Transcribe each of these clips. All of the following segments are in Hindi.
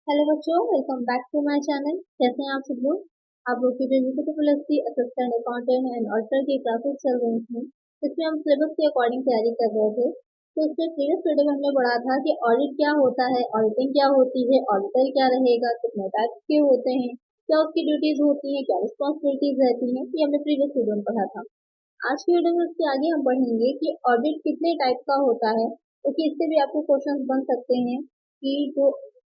हेलो बच्चों, welcome back to my channel. कैसे हैं आप सब लोग। आप लोग की जो UPPSC assistant accountant and auditor की क्लासेस चल रही थी, इसमें हम सिलेबस के अकॉर्डिंग तैयारी कर रहे थे। तो इसमें प्रीवियस वीडियो में हमने पढ़ा था कि ऑडिट क्या होता है, ऑडिटिंग क्या होती है, ऑडिटर क्या रहेगा, कितने टाइप्स के होते हैं, क्या उसकी ड्यूटीज होती हैं, क्या रिस्पॉन्सिबिलिटीज रहती हैं, ये हमने प्रीवियस वीडियो में पढ़ा था। आज की वीडियो में उसके आगे हम पढ़ेंगे कि ऑडिट कितने टाइप का होता है, क्योंकि इससे भी आपको क्वेश्चंस बन सकते हैं कि जो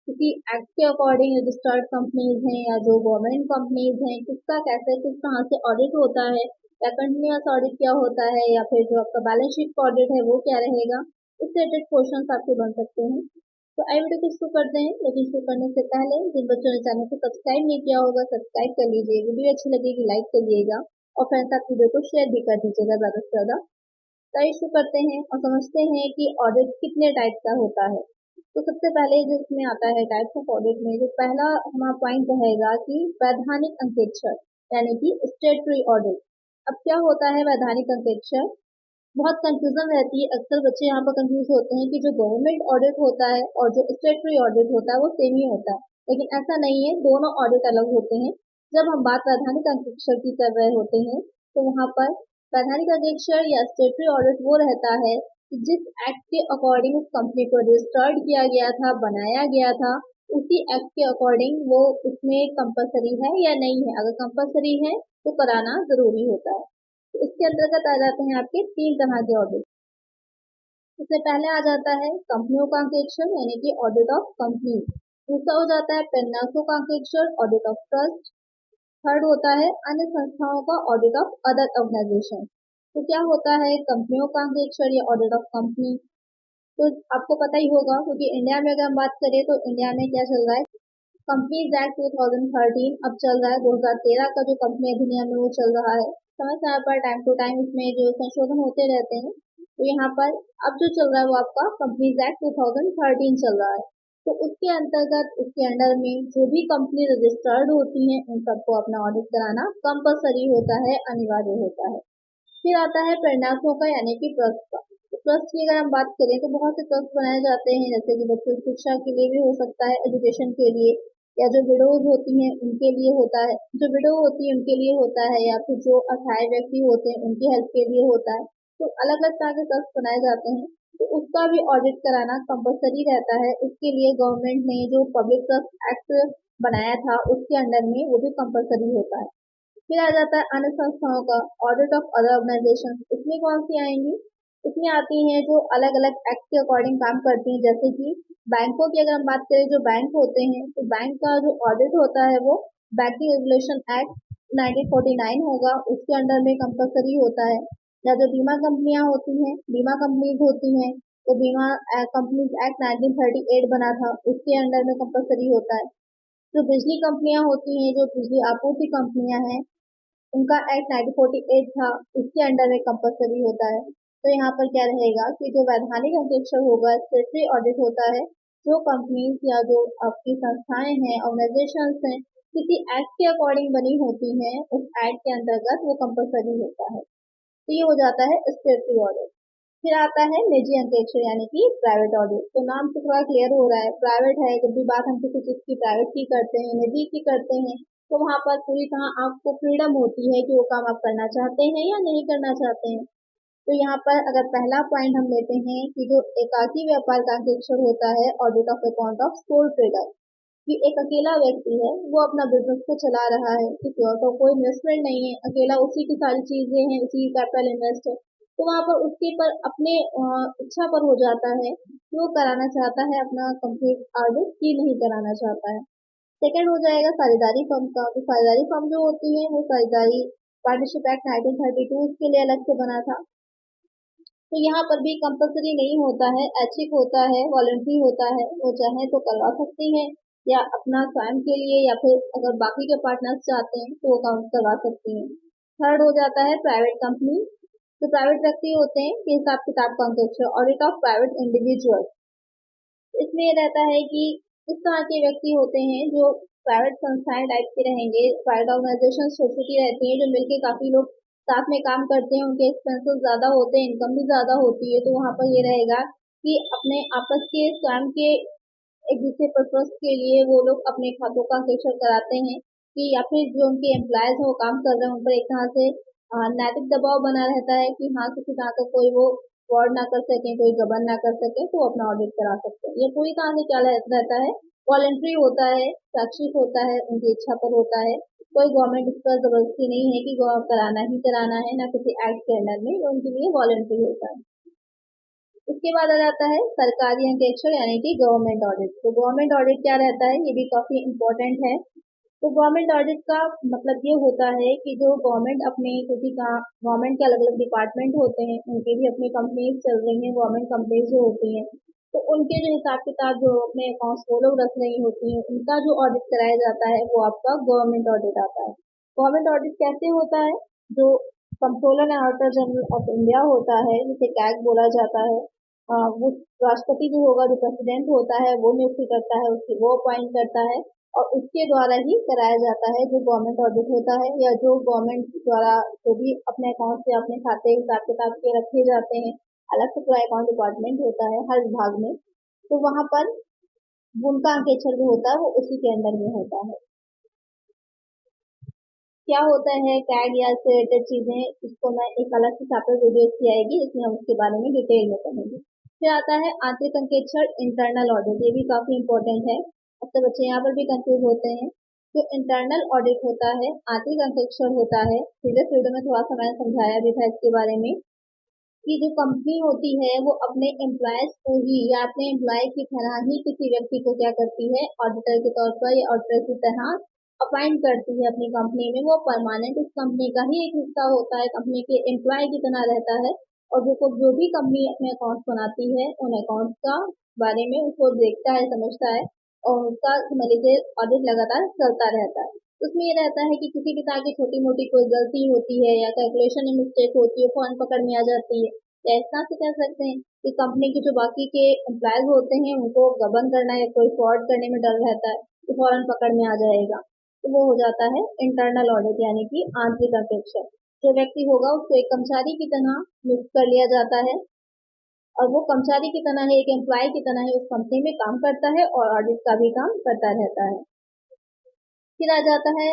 किसी एक्ट के अकॉर्डिंग रजिस्टर्ड कंपनीज हैं या जो गवर्नमेंट कंपनीज हैं, किसका कैसे किस तरह से ऑडिट होता है, या कंटिन्यूअस ऑडिट क्या होता है, या फिर जो आपका बैलेंस शीट का ऑडिट है वो क्या रहेगा। इससे रिलेटेड क्वेश्चंस आपके बन सकते हैं। तो आई वीडियो को शुरू करते हैं, लेकिन शुरू करने से पहले जिन बच्चों ने चैनल को सब्सक्राइब नहीं किया होगा, सब्सक्राइब कर लीजिए। वीडियो अच्छी लगेगी लाइक करिएगा और फ्रेंड्स आप वीडियो को शेयर भी कर दीजिएगा ज़्यादा से ज़्यादा। तो शुरू करते हैं और समझते हैं कि ऑडिट कितने टाइप का होता है। तो सबसे पहले जो इसमें आता है टाइप्स ऑफ ऑडिट में, जो पहला हमारा पॉइंट रहेगा कि वैधानिक अंकेक्षण यानी कि स्टेटरी ऑडिट। अब क्या होता है वैधानिक अंकेक्षण, बहुत कंफ्यूजन रहती है। अक्सर बच्चे यहाँ पर कंफ्यूज होते हैं कि जो गवर्नमेंट ऑडिट होता है और जो स्टेटरी ऑडिट होता है वो सेम ही होता है, लेकिन ऐसा नहीं है, दोनों ऑडिट अलग होते हैं। जब हम बात वैधानिक अंकेक्षण की कर रहे होते हैं तो वहाँ पर वैधानिक अंकेक्षण या स्टेटरी ऑडिट वो रहता है कि जिस एक्ट के अकॉर्डिंग उस कंपनी को रजिस्टर्ड किया गया था, बनाया गया था, उसी एक्ट के अकॉर्डिंग वो उसमें कंपलसरी है या नहीं है। अगर कंपलसरी है तो कराना जरूरी होता है। तो इसके अंतर्गत आ जाते हैं आपके तीन तरह के ऑडिट। इससे पहले आ जाता है कंपनियों का अंकेक्षण यानी कि ऑडिट ऑफ कंपनी। दूसरा हो जाता है प्रन्यासों का अंकेक्षण, ऑडिट ऑफ ट्रस्ट। थर्ड होता है अन्य संस्थाओं का ऑडिट ऑफ अदर ऑर्गेनाइजेशन। तो क्या होता है कंपनियों का अंकेक्षण या ऑडिट ऑफ कंपनी, तो आपको पता ही होगा, क्योंकि इंडिया में अगर हम बात करें तो इंडिया में क्या चल रहा है, कंपनीज एक्ट 2013 अब चल रहा है। 2013 का जो कंपनी अधिनियम है वो चल रहा है। समय समय पर टाइम टू टाइम इसमें जो संशोधन होते रहते हैं। तो यहाँ पर अब जो चल रहा है वो आपका कंपनीज एक्ट 2013 चल रहा है। तो उसके अंतर्गत उसके अंडर में जो भी कंपनी रजिस्टर्ड होती हैं उन सबको अपना ऑडिट कराना कंपलसरी होता है, अनिवार्य होता है। फिर आता है प्रन्यासों का यानी कि ट्रस्ट का। तो ट्रस्ट की अगर हम बात करें तो बहुत से ट्रस्ट बनाए जाते हैं, जैसे कि बच्चों की शिक्षा के लिए भी हो सकता है, एजुकेशन के लिए, या जो विडोज होती हैं उनके लिए होता है, जो विडो होती है उनके लिए होता है, या फिर जो असहाय व्यक्ति होते हैं उनकी हेल्प के लिए होता है। तो अलग अलग तरह के ट्रस्ट बनाए जाते हैं। तो उसका भी ऑडिट कराना कंपलसरी रहता है। उसके लिए गवर्नमेंट ने जो पब्लिक ट्रस्ट एक्ट बनाया था उसके अंडर में वो भी कंपलसरी होता है। फिर आ जाता है अन्य संस्थाओं का ऑडिट ऑफ अदर ऑर्गेनाइजेशन। इसमें कौन सी आएंगी, इसमें आती हैं जो अलग अलग एक्ट के अकॉर्डिंग काम करती हैं। जैसे कि बैंकों की अगर हम बात करें, जो बैंक होते हैं तो बैंक का जो ऑडिट होता है वो बैंकिंग रेगुलेशन एक्ट 1949 होगा, उसके अंडर में कंपलसरी होता है। या जो बीमा कंपनियां होती हैं, बीमा कंपनीज होती हैं, तो बीमा कंपनीज एक्ट 1938 बना था, उसके अंडर में कंपलसरी होता है। जो बिजली कंपनियां होती हैं, जो बिजली आपूर्ति कंपनियां हैं, उनका एक्ट 1948 था, उसके अंडर में कंपलसरी होता है। तो यहाँ पर क्या रहेगा कि जो वैधानिक अंकेक्षण होगा, स्टेटरी ऑडिट होता है, जो कंपनीज या जो आपकी संस्थाएं हैं, ऑर्गेनाइजेशन हैं, किसी एक्ट के अकॉर्डिंग बनी होती हैं, उस एक्ट के अंतर्गत वो कंपलसरी होता है। तो ये हो जाता है स्टेटरी ऑडिट। फिर आता है निजी अंकेक्षण यानी कि प्राइवेट ऑडिट। तो नाम से थोड़ा क्लियर हो रहा है, प्राइवेट है, जब भी बात हम किसी चीज की प्राइवेट की करते हैं, निजी की करते हैं, तो वहां पर पूरी तरह आपको फ्रीडम होती है कि वो काम आप करना चाहते हैं या नहीं करना चाहते हैं। तो यहाँ पर अगर पहला पॉइंट हम लेते हैं कि जो एकाकी व्यापार का अंकेक्षण होता है, audit of account of soul trader, कि एक अकेला व्यक्ति है, वो अपना बिजनेस को चला रहा है, किसी और का कोई इन्वेस्टमेंट नहीं है, अकेला उसी की सारी चीजें हैं, उसी की कैपिटल इन्वेस्ट है। तो वहां पर उसके पर अपने इच्छा पर हो जाता है कि वो कराना चाहता है अपना कंप्लीट ऑडिट की नहीं कराना चाहता है। सेकंड हो जाएगा साझेदारी फर्म का। तो साझेदारी फर्म जो होती है वो साझेदारी पार्टनरशिप एक्ट 1932 के लिए अलग से बना था। तो यहाँ पर भी कंपलसरी नहीं होता है, ऐच्छिक होता है, वॉलंटरी होता है, वो चाहे तो करवा सकती हैं, या अपना स्वयं के लिए, या फिर अगर बाकी के पार्टनर्स चाहते हैं तो वो काम करवा सकती हैं। थर्ड हो जाता है प्राइवेट कंपनी। तो प्राइवेट व्यक्ति होते हैं कि हिसाब किताब का अंकेक्षण, ऑडिट ऑफ प्राइवेट इंडिविजुअल्स। इसमें ये रहता है कि इस तरह के व्यक्ति होते हैं जो प्राइवेट संस्थाएं टाइप के रहेंगे, प्राइवेट ऑर्गेनाइजेशन छोटी छोटी रहती हैं, जो मिलके काफी लोग साथ में काम करते हैं, उनके एक्सपेंसेस ज्यादा होते हैं, इनकम भी ज्यादा होती है। तो वहां पर ये रहेगा कि अपने आपस के स्वयं के एक दूसरे पर्पस के लिए वो लोग अपने खातों का अंकेक्षण कराते हैं, कि या फिर जो उनके एम्प्लॉयज हैं वो काम कर रहे हैं उन पर एक तरह से नैतिक दबाव बना रहता है कि हाँ किसी तरह का कोई वो फ्रॉड ना कर सके, कोई गबन ना कर सके, तो वो अपना ऑडिट करा सकते हैं। ये पूरी तरह से क्या रहता है, वॉलंटरी होता है, शैक्षिक होता है, उनकी इच्छा पर होता है। कोई गवर्नमेंट इस पर जबरदस्ती नहीं है कि कराना ही कराना है, ना किसी एक्ट के अंडर में, ये उनके लिए वॉलंटरी होता है। उसके बाद आ जाता है सरकारी अंकेक्षण यानी कि गवर्नमेंट ऑडिट। तो गवर्नमेंट ऑडिट क्या रहता है, ये भी काफी इम्पोर्टेंट है। तो गवर्नमेंट ऑडिट का मतलब ये होता है कि जो गवर्नमेंट अपने, क्योंकि गवर्नमेंट के अलग अलग डिपार्टमेंट होते हैं, उनके भी अपनी कंपनीज चल रही हैं, गवर्नमेंट कंपनीज जो होती हैं, तो उनके जो हिसाब किताब जो अपने अकाउंट्स वो लोग रख रही होती हैं, उनका जो ऑडिट कराया जाता है वो आपका गवर्नमेंट ऑडिट आता है। गवर्नमेंट ऑडिट कैसे होता है, जो controller and auditor general of India होता है, जिसे कैग बोला जाता है, वो राष्ट्रपति जो होगा, जो प्रेसिडेंट होता है, वो नियुक्ति करता है, उसकी वो अपॉइंट करता है, और उसके द्वारा ही कराया जाता है जो गवर्नमेंट ऑडिट होता है, या जो गवर्नमेंट द्वारा जो भी अपने अकाउंट से अपने खाते हिसाब किताब के रखे जाते हैं। अलग से पूरा अकाउंट डिपार्टमेंट होता है हर विभाग में, तो वहां पर उनका अंकेक्षण जो होता है वो उसी के अंदर में होता है। क्या होता है टैग या इससे रिलेटेड चीजें, इसको मैं एक अलग से सेपरेट वीडियो की आएगी, इसमें हम उसके बारे में डिटेल में पढ़ेंगे। फिर आता है आंतरिक अंकेक्षण इंटरनल ऑडिट, ये भी काफी इंपॉर्टेंट है। अक्सर बच्चे यहाँ पर भी कंफ्यूज होते हैं। जो इंटरनल ऑडिट होता है, आंतरिक अंकेक्षण होता है, प्रीवियस वीडियो में थोड़ा सा मैंने समझाया भी था इसके बारे में, कि जो कंपनी होती है वो अपने एम्प्लॉयज को ही या अपने एम्प्लॉय की तरह ही किसी व्यक्ति को क्या करती है, ऑडिटर के तौर पर या ऑडिटर की तरह अपॉइंट करती है अपनी कंपनी में। वो परमानेंट उस कंपनी का ही एक हिस्सा होता है, कंपनी के एम्प्लॉय की तरह रहता है, और जो भी कंपनी अपने अकाउंट बनाती है उन अकाउंट का बारे में उसको देखता है, समझता है, और उसका समझ लीजिए ऑडिट लगातार चलता रहता है। उसमें ये रहता है कि किसी भी तरह की छोटी मोटी कोई गलती होती है या कैलकुलेशन में मिस्टेक होती है, फौरन पकड़ में आ जाती है। या इस तरह से कह सकते हैं कि कंपनी के जो बाकी के एम्प्लॉयज होते हैं उनको गबन करना या कोई फ्रॉड करने में डर रहता है, तो फौरन पकड़ में आ जाएगा। तो वो हो जाता है इंटरनल ऑडिट यानी कि आंतरिक अंकेक्षण। जो व्यक्ति होगा उसको एक कर्मचारी की तरह नियुक्त कर लिया जाता है, और वो कर्मचारी की तरह है, एक एम्प्लॉय की तरह है, उस कंपनी में काम करता है और ऑडिट का भी काम करता रहता है। फिर आ जाता है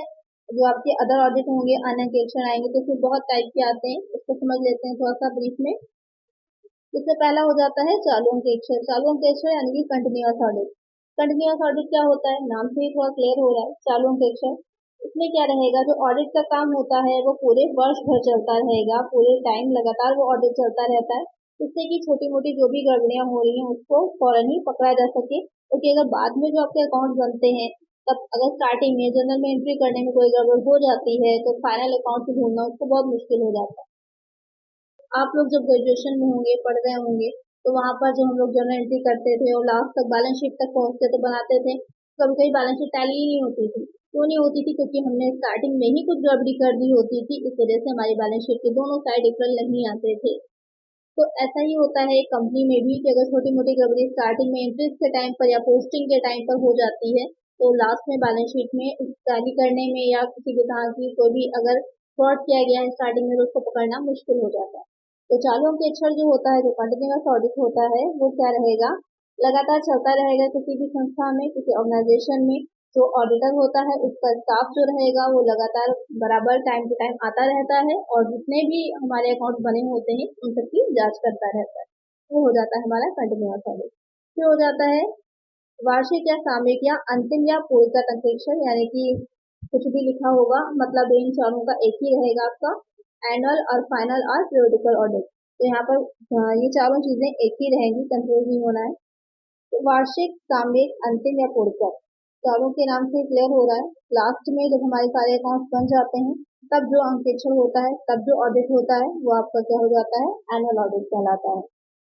जो आपके अदर ऑडिट होंगे, अन्य अंकेक्षण आएंगे, तो इसमें बहुत टाइप के आते हैं, इसको समझ लेते हैं थोड़ा सा ब्रीफ में। इससे पहला हो जाता है चालू अंकेक्षण। चालू अंकेक्षण यानी कि कंटिन्यूअस ऑडिट। कंटिन्यूअस ऑडिट क्या होता है, नाम से ही थोड़ा क्लियर हो रहा है। चालू अंकेक्षण, इसमें क्या रहेगा, जो ऑडिट का काम होता है वो पूरे वर्ष भर चलता रहेगा, पूरे टाइम लगातार वो ऑडिट चलता रहता है, जिससे कि छोटी मोटी जो भी गड़बड़ियां हो रही हैं उसको फौरन ही पकड़ा जा सके। क्योंकि अगर बाद में जो आपके अकाउंट बनते हैं, तब अगर स्टार्टिंग में जनरल में एंट्री करने में कोई गड़बड़ हो जाती है, तो फाइनल अकाउंट से ढूंढना उसको बहुत मुश्किल हो जाता है। आप लोग जब ग्रेजुएशन में होंगे, पढ़ रहे होंगे, तो वहां पर जो हम लोग जर्नल एंट्री करते थे और लास्ट तक बैलेंस शीट तक पहुंचते तो बनाते थे, कभी कभी बैलेंस शीट टैली ही नहीं होती थी। क्यों नहीं होती थी, क्योंकि हमने स्टार्टिंग में ही कुछ गड़बड़ी कर दी होती थी, इस वजह से हमारी बैलेंस शीट के दोनों साइड इक्वल नहीं आते थे। तो ऐसा ही होता है कंपनी में भी, कि अगर छोटी मोटी गड़बड़ी स्टार्टिंग में एंट्रीज के टाइम पर या पोस्टिंग के टाइम पर हो जाती है, तो लास्ट में बैलेंस शीट में टैली करने में या किसी भी तरह की कोई भी अगर फ्रॉड किया गया है स्टार्टिंग में, तो उसको पकड़ना मुश्किल हो जाता है। तो चालू अंकेक्षण जो होता है, जो कंटिन्यूअस ऑडिट होता है, वो क्या रहेगा, लगातार चलता रहेगा किसी भी संस्था में, किसी ऑर्गेनाइजेशन में। जो ऑडिटर होता है उसका स्टाफ जो रहेगा वो लगातार बराबर टाइम टू टाइम आता रहता है, और जितने भी हमारे अकाउंट बने होते हैं उन सबकी जांच करता रहता है। वो हो जाता है हमारा कंटिन्यूअस ऑडिट। फिर हो जाता है वार्षिक या सामयिक या अंतिम या पूर्वगत अंकेक्षण, यानी कि कुछ भी लिखा होगा, मतलब इन चारों का एक ही रहेगा आपका, एनुअल और फाइनल और पीरियोडिकल ऑडिट। तो यहाँ पर ये चारों चीजें एक ही रहेंगी, कंफ्यूज नहीं होना है। तो वार्षिक, सामयिक, अंतिम या पूर्वगत, चारों के नाम से क्लियर हो रहा है। लास्ट में जब हमारे सारे अकाउंट्स बन जाते हैं, तब जो अंकेक्षण होता है, तब जो ऑडिट होता है, वो आपका क्या हो जाता है, एनुअल ऑडिट कहलाता है।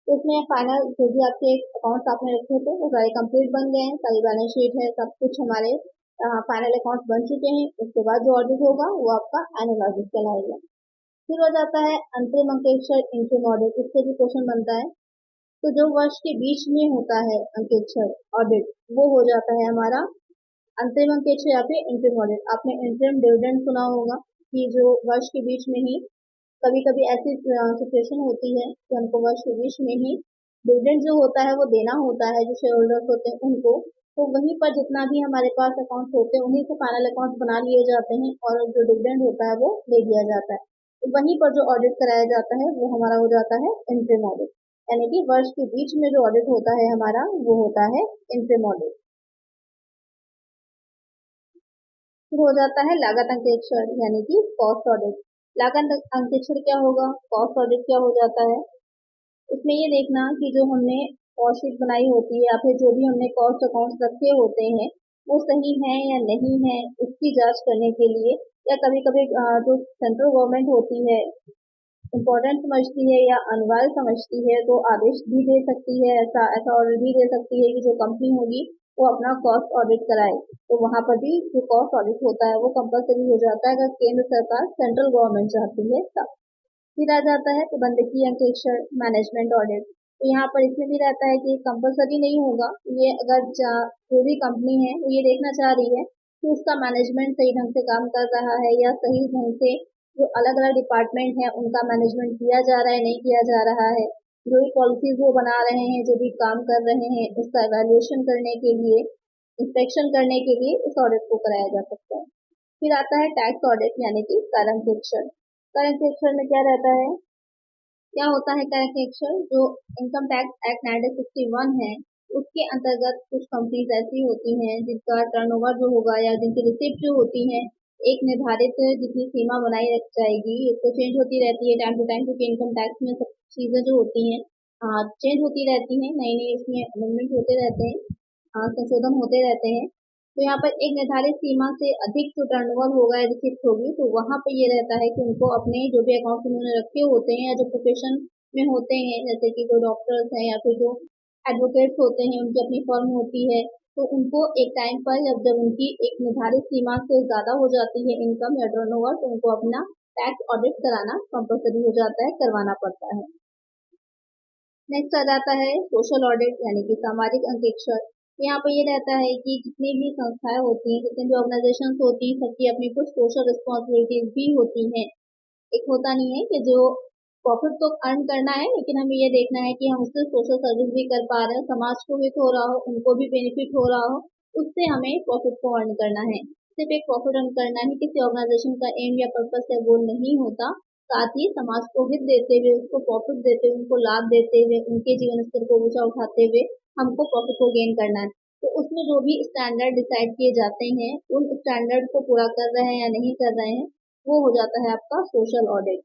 तो इसमें फाइनल जो भी आपके अकाउंट्स आपने रखे थे वो सारे कंप्लीट बन गए हैं, सारी बैलेंस शीट है, सब कुछ हमारे फाइनल अकाउंट्स बन चुके हैं। उसके बाद जो ऑडिट होगा वो आपका एनुअल ऑडिट कहलाएगा। फिर हो जाता है अंतरिम अंकेक्षण, इंटरिम ऑडिट। इससे भी क्वेश्चन बनता है। तो जो वर्ष के बीच में होता है अंकेक्षण ऑडिट, वो हो जाता है हमारा अंतरिम अंकेक्षण या फिर इंटरिम ऑडिट। आपने इंटरिम डिविडेंड सुना होगा, कि जो वर्ष के बीच में ही, कभी कभी ऐसी सिचुएशन होती है कि हमको वर्ष के बीच में ही डिविडेंड जो होता है वो देना होता है जो शेयर होल्डर्स होते हैं उनको, तो वहीं पर जितना भी हमारे पास अकाउंट होते हैं उन्हीं से फाइनल अकाउंट बना लिए जाते हैं और जो डिविडेंड होता है वो दे दिया जाता है। तो वहीं पर जो ऑडिट कराया जाता है वो हमारा हो जाता है इंटरिम ऑडिट, यानी कि वर्ष के बीच में जो ऑडिट होता है हमारा वो होता है इंटरिम ऑडिट। फिर हो जाता है लागत अंकेक्षण यानी कि कॉस्ट ऑडिट। लागत अंकेक्षण क्या होगा, कॉस्ट ऑडिट क्या हो जाता है, इसमें ये देखना कि जो हमने कॉस्ट शीट बनाई होती है या फिर जो भी हमने कॉस्ट अकाउंट्स रखे होते हैं वो सही है या नहीं है, इसकी जांच करने के लिए, या कभी कभी जो सेंट्रल गवर्नमेंट होती है इम्पोर्टेंट समझती है या अनिवार्य समझती है तो आदेश भी दे सकती है, ऐसा ऐसा ऑर्डर भी दे सकती है कि जो कंपनी होगी वो अपना कॉस्ट ऑडिट कराए। तो वहां पर भी जो कॉस्ट ऑडिट होता है वो कंपलसरी हो जाता है अगर केंद्र सरकार सेंट्रल गवर्नमेंट चाहती है तब। फिर आ जाता है प्रबंधकीय अंकेक्षण मैनेजमेंट ऑडिट। तो यहाँ पर इसमें भी रहता है कि कंपलसरी नहीं होगा, ये अगर जो भी कंपनी है वो ये देखना चाह रही है कि उसका मैनेजमेंट सही ढंग से काम कर रहा है या सही ढंग से जो अलग अलग डिपार्टमेंट है उनका मैनेजमेंट किया जा रहा है नहीं किया जा रहा है, जो भी पॉलिसीज वो बना रहे हैं जो भी काम कर रहे हैं उसका एवेल्युएशन करने के लिए, इंस्पेक्शन करने के लिए इस ऑडिट को कराया जा सकता है। फिर आता है टैक्स ऑडिट यानी कि कर अंकेक्षण। कर अंकेक्षण में क्या रहता है, क्या होता है कर अंकेक्षण, जो इनकम टैक्स एक्ट 1961 है उसके अंतर्गत कुछ कंपनीज ऐसी होती हैं जिनका टर्नओवर जो होगा या जिनकी रिसिप्ट जो होती है एक निर्धारित जितनी सीमा बनाई रख जाएगी, तो चेंज होती रहती है टाइम टू टाइम क्योंकि इनकम टैक्स में सब चीजें जो होती हैं चेंज होती रहती हैं, नई नई इसमें अमेंडमेंट होते रहते हैं, संशोधन होते रहते हैं। तो यहाँ पर एक निर्धारित सीमा से अधिक जो टर्नओवर होगा या रिसिप्ट होगी तो वहां पर ये रहता है कि उनको अपने जो भी अकाउंट उन्होंने रखे होते हैं या जो प्रोफेशन में होते हैं जैसे कि कोई डॉक्टर्स हैं या फिर जो एडवोकेट्स होते हैं उनकी अपनी फर्म होती है, तो उनको एक टाइम पर जब उनकी एक निर्धारित सीमा से ज्यादा हो जाती है इनकम या टर्नओवर तो उनको अपना टैक्स ऑडिट कराना कंपलसरी हो जाता है, करवाना पड़ता है। नेक्स्ट आ जाता है सोशल ऑडिट यानी कि सामाजिक अंकेक्षण। यहाँ पे ये रहता है कि जितनी भी संस्थाएं होती हैं जितनी भी ऑर्गेनाइजेशन होती हैं सबकी अपनी कुछ सोशल रिस्पॉन्सिबिलिटीज भी होती हैं। एक होता नहीं है कि जो प्रॉफिट तो अर्न करना है लेकिन हमें ये देखना है कि हम उससे सोशल सर्विस भी कर पा रहे हैं, समाज को हित हो रहा हो उनको भी बेनिफिट हो रहा हो, उससे हमें प्रॉफिट को अर्न करना है। सिर्फ एक प्रॉफिट अर्न करना ही किसी ऑर्गेनाइजेशन का एम या पर्पस या गोल नहीं होता, साथ ही समाज को हित देते हुए उसको प्रॉफिट देते हुए उनको लाभ देते हुए उनके जीवन स्तर को ऊंचा उठाते हुए हमको प्रॉफिट को गेन करना है। तो उसमें जो भी स्टैंडर्ड डिसाइड किए जाते हैं उन स्टैंडर्ड को पूरा कर रहे हैं या नहीं कर रहे हैं वो हो जाता है आपका सोशल ऑडिट।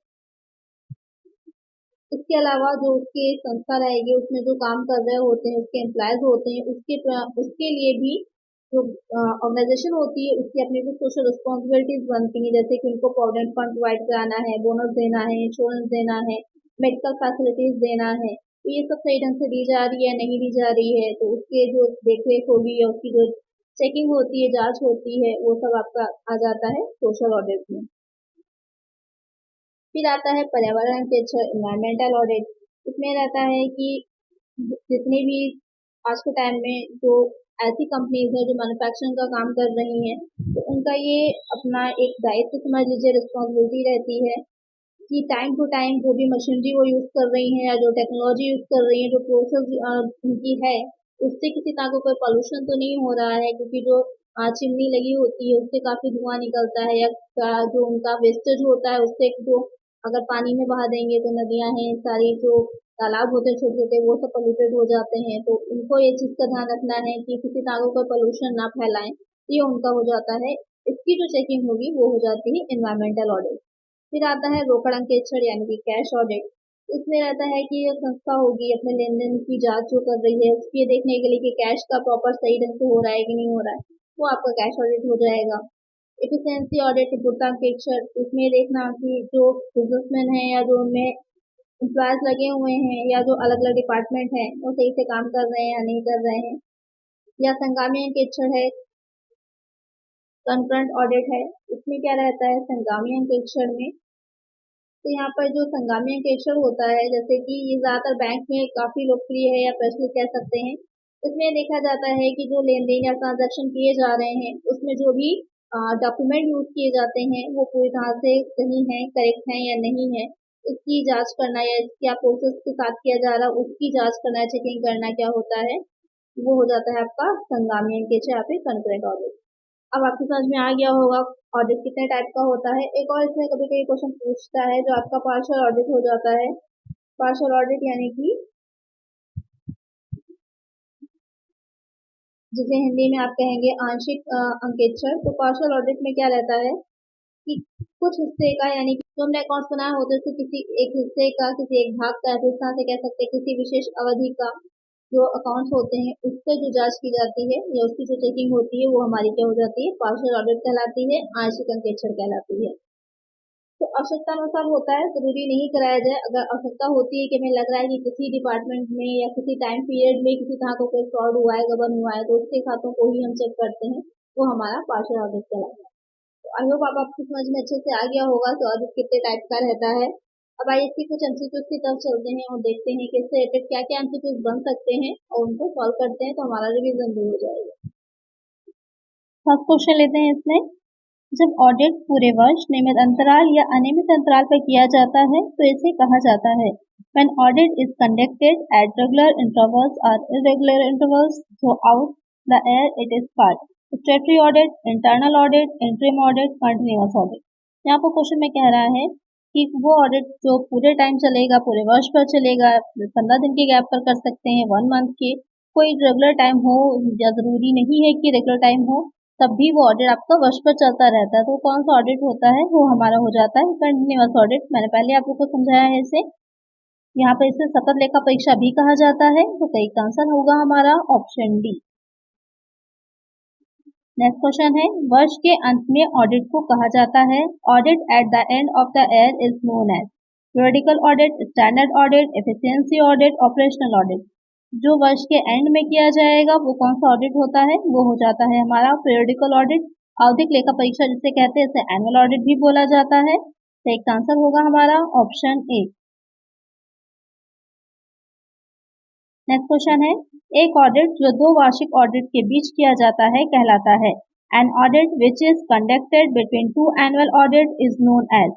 इसके अलावा जो उसकी संस्था रहेगी उसमें जो काम कर रहे होते हैं उसके एम्प्लॉयज होते हैं उसके लिए भी जो ऑर्गेनाइजेशन होती है उसकी अपनी कुछ सोशल रिस्पॉन्सिबिलिटीज बनती हैं जैसे कि उनको प्रोविडेंट फंड प्रोवाइड कराना है, बोनस देना है, इंश्योरेंस देना है, मेडिकल फैसिलिटीज देना है। तो ये सब सही ढंग से दी जा रही है नहीं दी जा रही है तो उसके जो देख रेख होगी या उसकी जो चेकिंग होती है जांच होती है वो सब आपका आ जाता है सोशल ऑडिट में। फिर आता है पर्यावरण के एनवायरमेंटल ऑडिट। इसमें रहता है कि जितनी भी आज के टाइम में जो ऐसी कंपनीज है जो मैन्युफैक्चरिंग का काम कर रही हैं तो उनका ये अपना एक दायित्व समझ लीजिए, रिस्पॉन्सिबिलिटी रहती है कि टाइम टू टाइम जो भी मशीनरी वो यूज कर रही हैं या जो टेक्नोलॉजी यूज कर रही है जो प्रोसेस उनकी है उससे किसी तरह का कोई पॉल्यूशन तो नहीं हो रहा है, क्योंकि जो चिमनी लगी होती है उससे काफी धुआं निकलता है या जो उनका वेस्टेज होता है उससे जो अगर पानी में बहा देंगे तो नदियां हैं सारी जो तालाब होते हैं छोटे छोटे वो सब पोल्यूटेड हो जाते हैं, तो उनको ये चीज का ध्यान रखना है कि किसी तरह का कोई पोल्यूशन ना फैलाएं, ये उनका हो जाता है। इसकी जो चेकिंग होगी वो हो जाती है एनवायरमेंटल ऑडिट। फिर आता है रोकड़ अंकेक्षण यानी कि कैश ऑडिट। इसमें रहता है कि ये संस्था होगी अपने लेन देन की जांच जो कर रही है उसकी ये देखने के लिए कि कैश का प्रॉपर सही ढंग से हो रहा है कि नहीं हो रहा है, वो आपका कैश ऑडिट हो जाएगा। एफिशिएंसी ऑडिट पूर्णता अंकेक्षण, इसमें देखना कि जो बिजनेसमैन है या जो उनमें एम्प्लॉयज लगे हुए हैं या जो अलग अलग डिपार्टमेंट हैं वो सही से काम कर रहे हैं या नहीं कर रहे हैं। या संगामी अंकेक्षण है, कंकरेंट ऑडिट है। इसमें क्या रहता है संगामी अंकेक्षण में, तो यहाँ पर जो संगामी अंकेक्षण होता है जैसे कि ये ज्यादातर बैंक में काफी लोकप्रिय है या प्रचलित कह सकते हैं। इसमें देखा जाता है कि जो लेन देन या ट्रांजैक्शन किए जा रहे हैं उसमें जो भी डॉक्यूमेंट यूज किए जाते हैं वो पूरी तरह से सही है करेक्ट है या नहीं है, इसकी जांच करना या क्या प्रोसेस के साथ किया जा रहा है उसकी जांच करना, चेकिंग करना क्या होता है, वो हो जाता है आपका संगामी अंकेक्ष या फिर कंकरेंट ऑडिट। अब आपकी समझ में आ गया होगा ऑडिट कितने टाइप का होता है। एक और इसमें कभी कभी क्वेश्चन पूछता है जो आपका पार्शियल ऑडिट हो जाता है। पार्शियल ऑडिट यानी कि जिसे हिंदी में आप कहेंगे आंशिक अंकेक्षण। तो पार्शियल ऑडिट में क्या रहता है कि कुछ हिस्से का, यानी कि जो हमने अकाउंट्स बनाया होता है उसके किसी एक हिस्से का, किसी एक भाग का, इस तरह से कह सकते हैं किसी विशेष अवधि का जो अकाउंट्स होते हैं उससे जो जांच की जाती है या उसकी जो चेकिंग होती है वो हमारी क्या हो जाती है, पार्शियल ऑडिट कहलाती है, आंशिक अंकेक्षण कहलाती है। तो आवश्यकता अनुसार होता है, जरूरी नहीं कराया जाए। अगर आवश्यकता होती है कि हमें लग रहा है कि किसी डिपार्टमेंट में या किसी टाइम पीरियड में किसी तरह का कोई फ्रॉड हुआ है, गबन हुआ है, तो उसके खातों को ही हम चेक करते हैं, वो हमारा पार्शियल ऑडिट कहलाता है। तो आई होप आपकी समझ में अच्छे से आ गया होगा कि ऑडिट कितने टाइप का रहता है। अब आइए इसकी कुछ एमसीक्यूज की तरफ चलते हैं और देखते हैं कि इससे रिलेटेड क्या क्या एमसीक्यूज बन सकते हैं और उनको सॉल्व करते हैं तो हमारा रिवीजन भी हो जाएगा। फर्स्ट क्वेश्चन लेते हैं इसमें, जब ऑडिट पूरे वर्ष नियमित अंतराल या अनियमित अंतराल पर किया जाता है तो इसे कहा जाता है when audit is conducted at regular intervals or irregular intervals throughout the year it is called statutory audit, internal audit, interim audit, continuous audit। यहाँ पर क्वेश्चन में कह रहा है कि वो ऑडिट जो पूरे टाइम चलेगा, पूरे वर्ष पर चलेगा, 15 दिन के गैप पर कर सकते हैं, 1 मंथ के, कोई रेगुलर टाइम हो या जरूरी नहीं है कि रेगुलर टाइम हो, तब भी वो ऑडिट आपका वर्ष पर चलता रहता है। तो कौन सा ऑडिट होता है, वो हमारा हो जाता है कंटिन्यूअस ऑडिट। मैंने पहले आप लोग को समझाया है इसे। यहाँ पर इसे सतत लेखा परीक्षा भी कहा जाता है। तो सही आंसर होगा हमारा ऑप्शन डी। नेक्स्ट क्वेश्चन है, वर्ष के अंत में ऑडिट को कहा जाता है, audit at the end of the year is known as periodical audit, standard audit, efficiency audit, operational audit. जो वर्ष के एंड में किया जाएगा वो कौन सा ऑडिट होता है, वो हो जाता है हमारा पीरियडिकल ऑडिट। आवधिक लेखा परीक्षा जिसे कहते हैं, इसे एनुअल ऑडिट भी बोला जाता है। तो एक आंसर होगा हमारा ऑप्शन ए। नेक्स्ट क्वेश्चन है, एक ऑडिट जो 2 वार्षिक ऑडिट के बीच किया जाता है कहलाता है an audit which is conducted between 2 annual audit is known as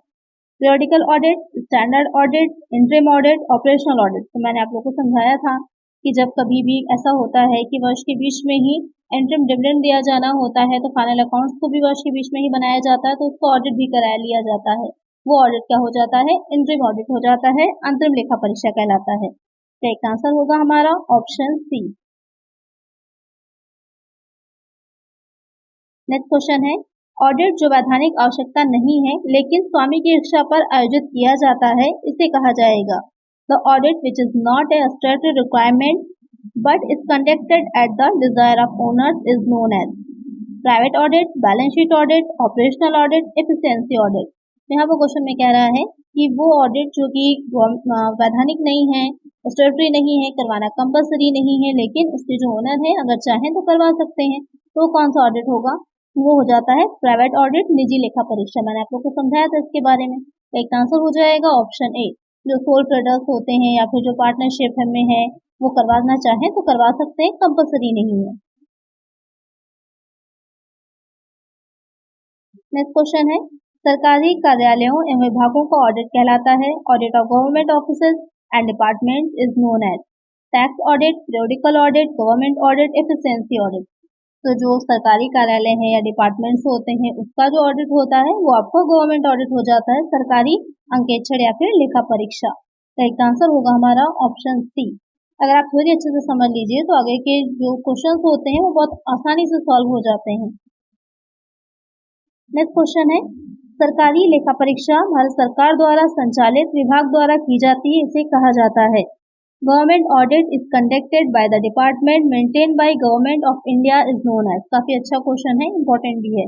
periodical audit, standard audit, interim audit, operational audit. तो मैंने आप लोगों को समझाया था कि जब कभी भी ऐसा होता है कि वर्ष के बीच में ही इंटरिम डिविडेंड दिया जाना होता है तो फाइनल अकाउंट्स को भी वर्ष के बीच में ही बनाया जाता है, तो उसको ऑडिट भी करा लिया जाता है। वो ऑडिट क्या हो जाता है, इंटरिम ऑडिट हो जाता है, अंतरिम लेखा परीक्षा कहलाता है। तो एक आंसर होगा हमारा ऑप्शन सी। नेक्स्ट क्वेश्चन है, ऑडिट जो वैधानिक आवश्यकता नहीं है लेकिन स्वामी की इच्छा पर आयोजित किया जाता है इसे कहा जाएगा the audit which is not a statutory requirement but is conducted at the desire of owners is known as private audit, balance sheet audit, operational audit, efficiency audit। यहाँ पर क्वेश्चन में कह रहा है कि वो ऑडिट जो कि वैधानिक नहीं है, स्टैट्यूटरी नहीं है, करवाना कंपलसरी नहीं है, लेकिन उसके जो ओनर है अगर चाहें तो करवा सकते हैं, तो कौन सा ऑडिट होगा, वो हो जाता है प्राइवेट ऑडिट, निजी लेखा परीक्षा। मैंने आप लोग को समझाया था इसके बारे में। एक आंसर हो जाएगा ऑप्शन ए। जो सोल ट्रेडर्स होते हैं या फिर जो पार्टनरशिप में है वो करवाना चाहें तो करवा सकते हैं, कंपलसरी नहीं है। नेक्स्ट क्वेश्चन है, सरकारी कार्यालयों एवं विभागों का ऑडिट कहलाता है audit of government offices and department is known as tax audit, periodical audit, government audit, efficiency audit. तो जो सरकारी कार्यालय है या डिपार्टमेंट्स होते हैं उसका जो ऑडिट होता है वो आपको गवर्नमेंट ऑडिट हो जाता है, सरकारी अंकेक्षण या फिर लेखा परीक्षा। तो एक आंसर होगा हमारा ऑप्शन सी। अगर आप थोड़ी अच्छे से समझ लीजिए तो आगे के जो क्वेश्चंस होते हैं वो बहुत आसानी से सॉल्व हो जाते हैं। नेक्स्ट क्वेश्चन है, सरकारी लेखा परीक्षा भारत सरकार द्वारा संचालित विभाग द्वारा की जाती है, इसे कहा जाता है government audit is conducted by the department maintain by government of India is known as. काफी अच्छा क्वेश्चन है, इंपॉर्टेंट भी है।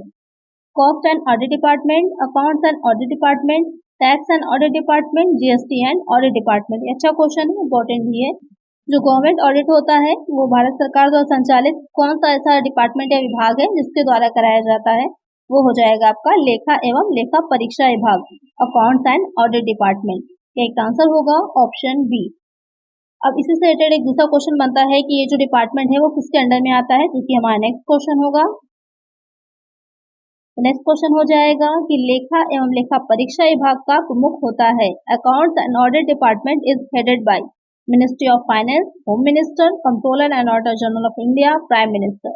Cost and audit department, accounts and audit department, tax and audit department, GST and audit department. अच्छा क्वेश्चन है, इंपॉर्टेंट भी है। जो गवर्नमेंट ऑडिट होता है वो भारत सरकार द्वारा संचालित कौन सा ऐसा डिपार्टमेंट या विभाग है जिसके द्वारा कराया जाता है, वो हो जाएगा आपका लेखा एवं लेखा परीक्षा विभाग, अकाउंट्स एंड ऑडिट डिपार्टमेंट। एक आंसर होगा ऑप्शन बी। अब इसी से रिलेटेड एक दूसरा क्वेश्चन बनता है कि ये जो डिपार्टमेंट है वो किसके अंडर में आता है, क्योंकि हमारा नेक्स्ट क्वेश्चन होगा। नेक्स्ट क्वेश्चन हो जाएगा कि लेखा एवं लेखा परीक्षा विभाग का प्रमुख होता है। Accounts and audit department is headed by ministry of finance, home minister, controller and auditor general of India, prime minister.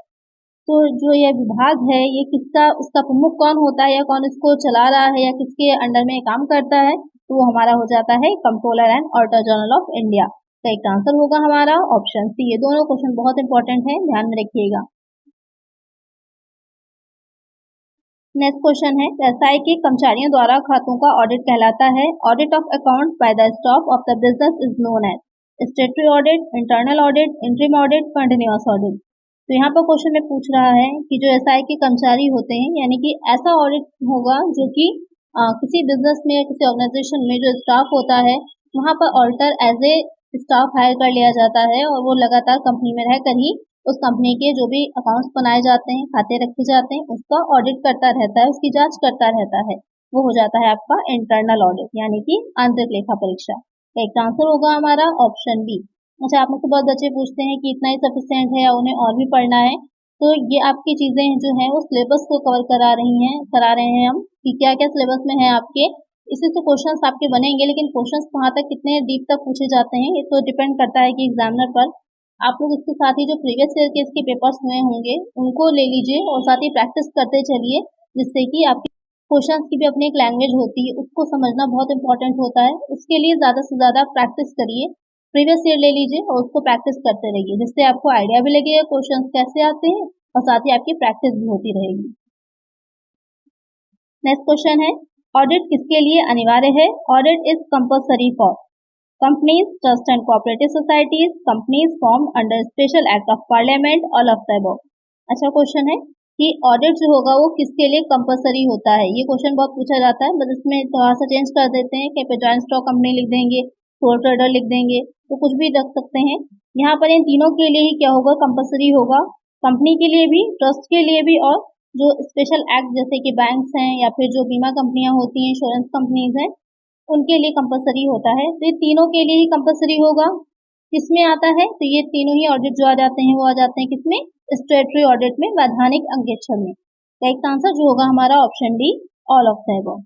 तो जो यह विभाग है ये किसका, उसका प्रमुख कौन होता है या कौन इसको चला रहा है या किसके अंडर में काम करता है, तो वो हमारा हो जाता है controller and auditor general of India. तो एक आंसर होगा हमारा ऑप्शन सी। ये दोनों क्वेश्चन बहुत इंपॉर्टेंट है, ध्यान में रखिएगा। नेक्स्ट क्वेश्चन है व्यवसाय के कर्मचारियों द्वारा खातों का ऑडिट कहलाता है। Audit of account by the staff of the business is known as statutory audit, internal audit, interim audit, continuous audit. तो यहाँ पर क्वेश्चन में पूछ रहा है कि जो व्यवसाय के कर्मचारी होते हैं यानी कि ऐसा ऑडिट होगा जो कि किसी बिजनेस में या किसी ऑर्गेनाइजेशन में जो स्टाफ होता है वहाँ पर auditor as a staff hire कर लिया जाता है और वो लगातार कंपनी में रहकर ही उस कंपनी के जो भी अकाउंट्स बनाए जाते हैं, खाते रखे जाते हैं, उसका ऑडिट करता रहता है, उसकी जांच करता रहता है। वो हो जाता है आपका इंटरनल ऑडिट यानी कि आंतरिक लेखा परीक्षा। एक आंसर होगा हमारा ऑप्शन बी। अच्छा, आप में से बहुत बच्चे पूछते हैं कि इतना ही सफिशिएंट है या उन्हें और भी पढ़ना है, तो ये आपकी चीजें जो है वो सिलेबस को कवर करा रहे हैं हम कि क्या क्या सिलेबस में है आपके। इसी से क्वेश्चंस आपके बनेंगे, लेकिन क्वेश्चंस वहां तक कितने डीप तक पूछे जाते हैं ये तो डिपेंड करता है कि एग्जामिनर पर। आप लोग इसके साथ ही जो प्रीवियस ईयर के इसके पेपर्स हुए होंगे उनको ले लीजिए और साथ ही प्रैक्टिस करते चलिए, जिससे कि आपके क्वेश्चंस की भी अपनी एक लैंग्वेज होती है, उसको समझना बहुत इंपॉर्टेंट होता है। उसके लिए ज़्यादा से ज़्यादा प्रैक्टिस करिए, प्रीवियस ईयर ले लीजिए और उसको प्रैक्टिस करते रहिए, जिससे आपको आइडिया भी लगेगा क्वेश्चन कैसे आते हैं और साथ ही आपकी प्रैक्टिस भी होती रहेगी। नेक्स्ट क्वेश्चन है ऑडिट किसके लिए अनिवार्य है। Audit is compulsory for companies, trust and cooperative societies, companies formed under special act of parliament, all of the above। अच्छा क्वेश्चन है कि ऑडिट जो होगा वो किसके लिए कंपलसरी होता है। ये क्वेश्चन बहुत पूछा जाता है, बस इसमें थोड़ा सा चेंज कर देते हैं कि जॉइंट स्टॉक कंपनी लिख देंगे, सोल ट्रेडर लिख देंगे, तो कुछ भी रख सकते हैं। यहाँ पर इन तीनों के लिए ही क्या होगा, कंपलसरी होगा। कंपनी के लिए भी, ट्रस्ट के लिए भी, और जो स्पेशल एक्ट जैसे कि बैंक्स हैं या फिर जो बीमा कंपनियां होती हैं, इंश्योरेंस कंपनीज हैं, उनके लिए कंपलसरी होता है। तो ये तीनों के लिए ही कंपलसरी होगा। किसमें आता है, तो ये तीनों ही ऑडिट जो आ जाते हैं वो आ जाते हैं किसमें, स्टेटरी ऑडिट में, वैधानिक अंकेक्षण में। करेक्ट आंसर जो होगा हमारा option D, all of the above.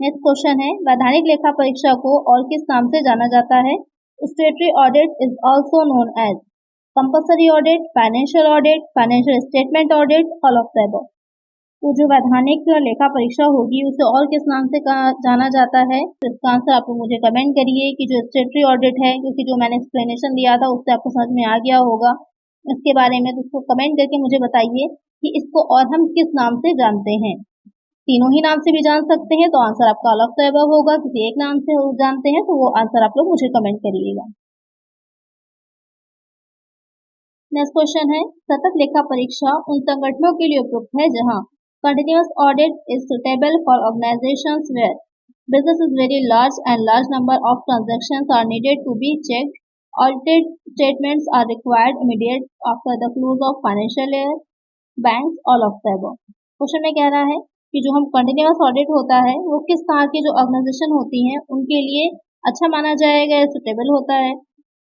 Next question है वैधानिक लेखा परीक्षा को और किस नाम से जाना जाता है। Statutory audit is also known as compulsory audit, financial audit, financial statement audit, all of the above. तो जो वैधानिक लेखा परीक्षा होगी उसे और किस नाम से जाना जाता है, तो इसका आंसर आप मुझे कमेंट करिए कि जो स्टेटरी ऑडिट है, क्योंकि जो मैंने एक्सप्लेनेशन दिया था उससे आपको समझ में आ गया होगा इसके बारे में, तो उसको कमेंट करके मुझे बताइए कि इसको और हम किस नाम से जानते हैं। तीनों ही नाम से भी जान सकते हैं, तो आंसर आपका अलग से अबव होगा। किसी एक नाम से जानते हैं तो वो आंसर आप लोग मुझे कमेंट करिएगा। नेक्स्ट क्वेश्चन है सतत लेखा परीक्षा उन संगठनों के लिए उपयुक्त है जहां continuous audit is suitable for organizations where business is very large and large number of transactions are needed to be checked. Audited statements are required immediate after the close of financial year. Banks, all of the above। Question में कह रहा है कि जो हम कंटिन्यूअस ऑडिट होता है वो किस तरह की जो ऑर्गेनाइजेशन होती हैं उनके लिए अच्छा माना जाएगा, सुटेबल होता है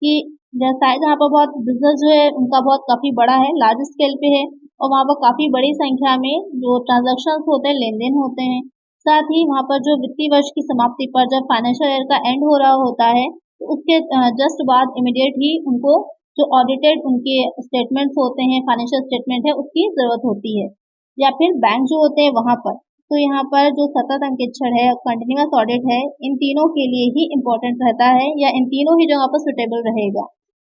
कि जैसा जहाँ पर बहुत बिजनेस जो है उनका बहुत काफी बड़ा है, लार्ज स्केल पे है और वहाँ पर काफी बड़ी संख्या में जो ट्रांजैक्शंस होते हैं, लेन देन होते हैं। साथ ही वहाँ पर जो वित्तीय वर्ष की समाप्ति पर जब फाइनेंशियल ईयर का एंड हो रहा होता है तो उसके जस्ट बाद इमीडिएट ही उनको जो ऑडिटेड उनके स्टेटमेंट्स होते हैं, फाइनेंशियल स्टेटमेंट है, उसकी जरूरत होती है। या फिर बैंक जो होते हैं वहां पर, तो यहाँ पर जो सतत अंकेक्षण है, कंटिन्यूअस ऑडिट है, इन तीनों के लिए ही इम्पोर्टेंट रहता है या इन तीनों ही जगह पर सुटेबल रहेगा।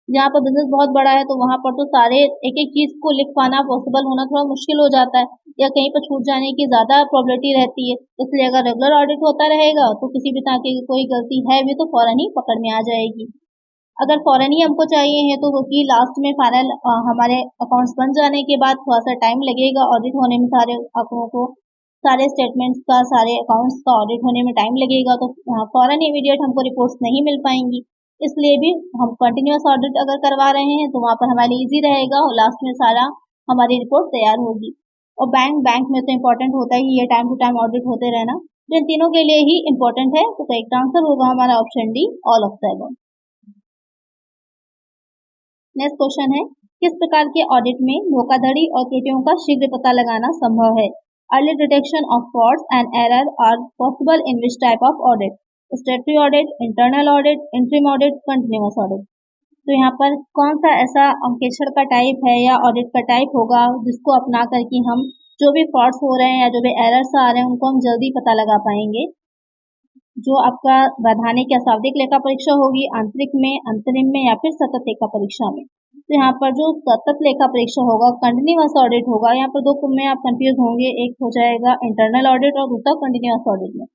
जहाँ पर बिजनेस बहुत बड़ा है तो वहां पर तो सारे एक एक चीज को लिख पाना पॉसिबल होना थोड़ा मुश्किल हो जाता है या कहीं पर छूट जाने की ज्यादा प्रोबेबिलिटी रहती है। इसलिए अगर रेगुलर ऑडिट होता रहेगा तो किसी भी तरह की कोई गलती है भी तो फौरन ही पकड़ में आ जाएगी। अगर फौरन ही हमको चाहिए है तो क्योंकि लास्ट में फाइनल हमारे अकाउंट्स बन जाने के बाद थोड़ा सा टाइम लगेगा ऑडिट होने में, सारे आंकड़ों को, सारे स्टेटमेंट्स का, सारे अकाउंट्स का ऑडिट होने में टाइम लगेगा, तो फौरन इमीडिएट हमको रिपोर्ट्स नहीं मिल पाएंगी। इसलिए भी हम कंटिन्यूअस ऑडिट अगर करवा रहे हैं तो वहाँ पर हमारे इजी रहेगा और लास्ट में सारा हमारी रिपोर्ट तैयार होगी। और बैंक में तो इम्पोर्टेंट होता है ये टाइम टू टाइम ऑडिट होते रहना, तो इन तीनों के लिए ही इम्पोर्टेंट है। तो करेक्ट आंसर होगा हमारा option D, all of the above. Next question है किस प्रकार के ऑडिट में धोखाधड़ी और त्रुटियों का शीघ्र पता लगाना संभव है? Early detection of frauds and error are possible in which type of audit? Statutory audit, internal audit, interim audit, continuous audit. तो यहाँ पर कौन सा ऐसा अंकेक्षण का टाइप है या ऑडिट का टाइप होगा जिसको अपना करके हम जो भी फ्रॉड्स हो रहे हैं या जो भी एरर्स आ रहे हैं उनको हम जल्दी पता लगा पाएंगे? जो आपका वैधानिक या शाब्दिक लेखा परीक्षा होगी, आंतरिक में, अंतरिम में या फिर सतत लेखा परीक्षा में। तो यहाँ पर जो सतत लेखा परीक्षा होगा, कंटिन्यूअस ऑडिट होगा, यहाँ पर दो में आप कंफ्यूज होंगे, एक हो जाएगा इंटरनल ऑडिट और दूसरा कंटिन्यूअस ऑडिट में।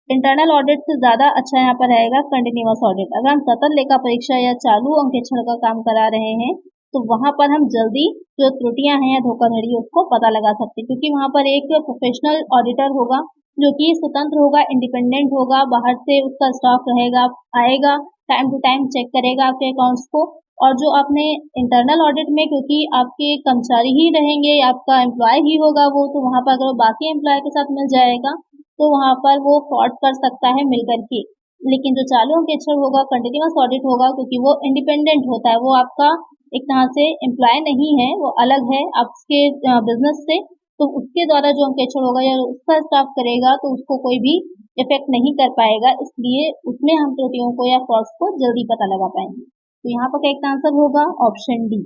इंटरनल ऑडिट से ज्यादा अच्छा यहाँ पर रहेगा कंटिन्यूअस ऑडिट। अगर हम सतत लेखा परीक्षा या चालू अंकेक्षण का काम करा रहे हैं तो वहां पर हम जल्दी जो त्रुटियां हैं या धोखाधड़ी उसको पता लगा सकते हैं, क्योंकि वहां पर एक प्रोफेशनल ऑडिटर होगा जो कि स्वतंत्र होगा, इंडिपेंडेंट होगा, बाहर से उसका स्टाफ रहेगा, आएगा, टाइम टू टाइम चेक करेगा आपके अकाउंट्स को। और जो आपने इंटरनल ऑडिट में, क्योंकि आपके कर्मचारी ही रहेंगे, आपका एम्प्लॉय ही होगा वो, तो वहां पर अगर बाकी एम्प्लॉय के साथ मिल जाएगा तो वहां पर वो फ्रॉड कर सकता है मिल करके। लेकिन जो चालू अंकेक्षण होगा, कंटिन्यूअस ऑडिट होगा, क्योंकि वो इंडिपेंडेंट होता है, वो आपका एक तरह से एम्प्लॉय नहीं है, वो अलग है आपके बिजनेस से, तो उसके द्वारा जो अंकेक्षण होगा या उसका स्टाफ करेगा तो उसको कोई भी इफेक्ट नहीं कर पाएगा, इसलिए उसमें हम त्रुटियों को या फ्रॉड्स को जल्दी पता लगा पाएंगे। तो यहाँ पर करेक्ट आंसर होगा ऑप्शन डी।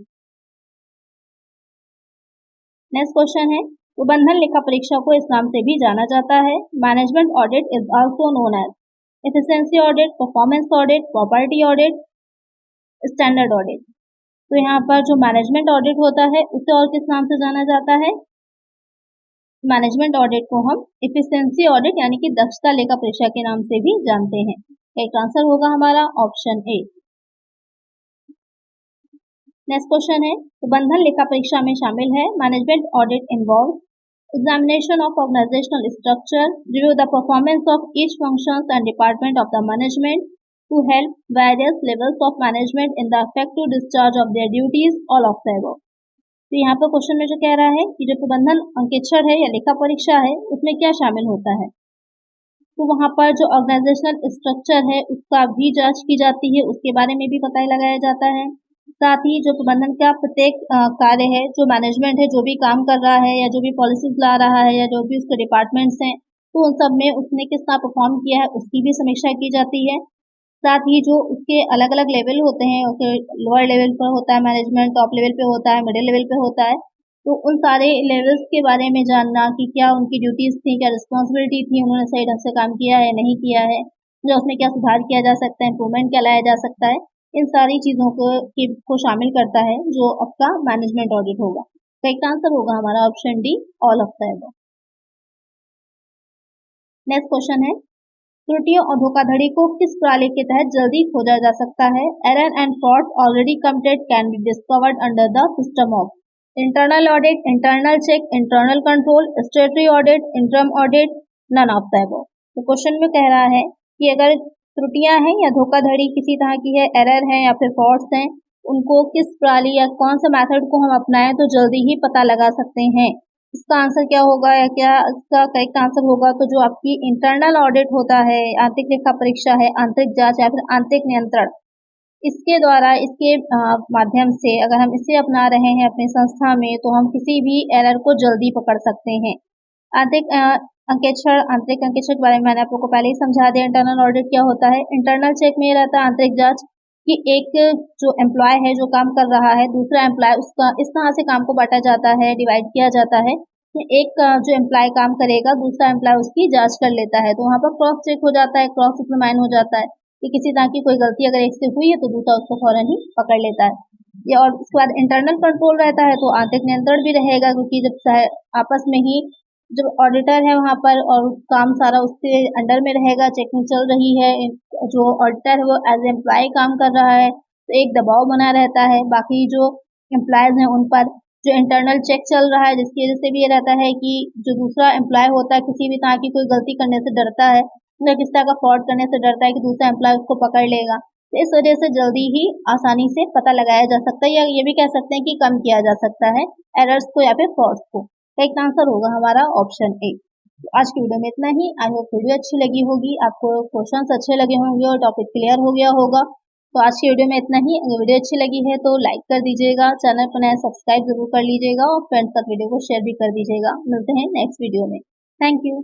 नेक्स्ट क्वेश्चन है, प्रबंधन लेखा परीक्षा को इस नाम से भी जाना जाता है। Management audit is also known as efficiency audit, performance audit, property audit, standard audit. तो यहाँ पर जो मैनेजमेंट ऑडिट होता है उसे और किस नाम से जाना जाता है? मैनेजमेंट ऑडिट को हम एफिशिएंसी ऑडिट यानी कि दक्षता लेखा परीक्षा के नाम से भी जानते हैं। एक आंसर होगा हमारा ऑप्शन ए। नेक्स्ट क्वेश्चन है, प्रबंधन लेखा परीक्षा में शामिल है। Management audit involve examination of organisational structure, review the performance of each functions and department of the management to help various levels of management in the effective discharge of their duties, all of the above। तो यहाँ पर क्वेश्चन में जो कह रहा है कि जो प्रबंधन अंकेक्षण है या लेखा परीक्षा है उसमें क्या शामिल होता है, तो वहाँ पर जो ऑर्गेनाइजेशनल स्ट्रक्चर है उसका भी जांच की जाती है, उसके बारे में भी पता लगाया जाता है। साथ ही जो प्रबंधन का प्रत्येक कार्य है, जो मैनेजमेंट है जो भी काम कर रहा है या जो भी पॉलिसीज ला रहा है या जो भी उसके डिपार्टमेंट्स हैं, तो उन सब में उसने किस तरह परफॉर्म किया है उसकी भी समीक्षा की जाती है। साथ ही जो उसके अलग अलग लेवल होते हैं, लोअर लेवल पर होता है मैनेजमेंट, टॉप लेवल पे होता है, मिडिल लेवल पे होता है, तो उन सारे लेवल्स के बारे में जानना कि क्या उनकी ड्यूटीज थी, क्या रिस्पॉन्सिबिलिटी थी, उन्होंने सही ढंग से काम किया है नहीं किया है, जो उसमें क्या सुधार किया जा सकता है, इम्प्रूवमेंट क्या लाया जा सकता है, इन सारी चीजों को शामिल करता है जो आपका मैनेजमेंट ऑडिट होगा। करेक्ट आंसर होगा हमारा option D, all of the above. Next question है, त्रुटियों और धोखाधड़ी को किस प्रणाली के तहत जल्दी खोजा जा सकता है? Error and fraud already committed can be discovered under the system of internal audit, internal check, internal control, statutory audit, interim audit, none of the above. तो क्वेश्चन में कह रहा है कि अगर त्रुटियां हैं या धोखाधड़ी किसी तरह की है, एरर है या फिर फ्रॉड्स हैं, उनको किस प्रणाली या कौन सा मेथड को हम अपनाएं तो जल्दी ही पता लगा सकते हैं। इसका आंसर क्या होगा या क्या इसका करेक्ट आंसर होगा? तो जो आपकी इंटरनल ऑडिट होता है, आंतरिक लेखा परीक्षा है, आंतरिक जांच या फिर आंतरिक नियंत्रण, इसके द्वारा इसके माध्यम से अगर हम इसे अपना रहे हैं अपनी संस्था में तो हम किसी भी एरर को जल्दी पकड़ सकते हैं। आंतरिक अंकेक्षण के बारे में मैंने आप लोग को पहले ही समझा दिया। इंटरनल ऑडिट क्या होता है? इंटरनल चेक में रहता है आंतरिक जांच कि एक जो एम्प्लॉय है जो काम कर रहा है, दूसरा एम्प्लॉय उसका इस तरह से काम को बांटा जाता है, डिवाइड किया जाता है कि एक जो एम्प्लॉय काम करेगा दूसरा एम्प्लॉय उसकी जांच कर लेता है, तो वहाँ पर क्रॉस चेक हो जाता है, क्रॉस एग्जामिन हो जाता है कि किसी तरह की कोई गलती अगर एक से हुई है तो दूसरा उसको फौरन ही पकड़ लेता है। ये और उसके बाद इंटरनल कंट्रोल रहता है, तो आंतरिक नियंत्रण भी रहेगा, क्योंकि जब आपस में ही जब ऑडिटर है वहाँ पर और काम सारा उसके अंडर में रहेगा, चेकिंग चल रही है, जो ऑडिटर है वो एज एम्प्लॉय काम कर रहा है, तो एक दबाव बना रहता है बाकी जो एम्प्लॉयज हैं उन पर। जो इंटरनल चेक चल रहा है जिसकी वजह से भी ये रहता है कि जो दूसरा एम्प्लॉय होता है किसी भी तरह की कोई गलती करने से डरता है या किस तरह का फ्रॉड करने से डरता है कि दूसरा एम्प्लॉय उसको पकड़ लेगा, तो इस वजह से जल्दी ही आसानी से पता लगाया जा सकता है, या ये भी कह सकते हैं कि कम किया जा सकता है एरर्स को या फिर फ्रॉड्स को। करेक्ट आंसर होगा हमारा ऑप्शन ए। तो आज की वीडियो में इतना ही। आई होप वीडियो अच्छी लगी होगी, आपको क्वेश्चंस अच्छे लगे होंगे और टॉपिक क्लियर हो गया होगा। तो आज की वीडियो में इतना ही। अगर वीडियो अच्छी लगी है तो लाइक कर दीजिएगा, चैनल को नया सब्सक्राइब जरूर कर लीजिएगा और फ्रेंड्स तक वीडियो को शेयर भी कर दीजिएगा। मिलते हैं नेक्स्ट वीडियो में। Thank you.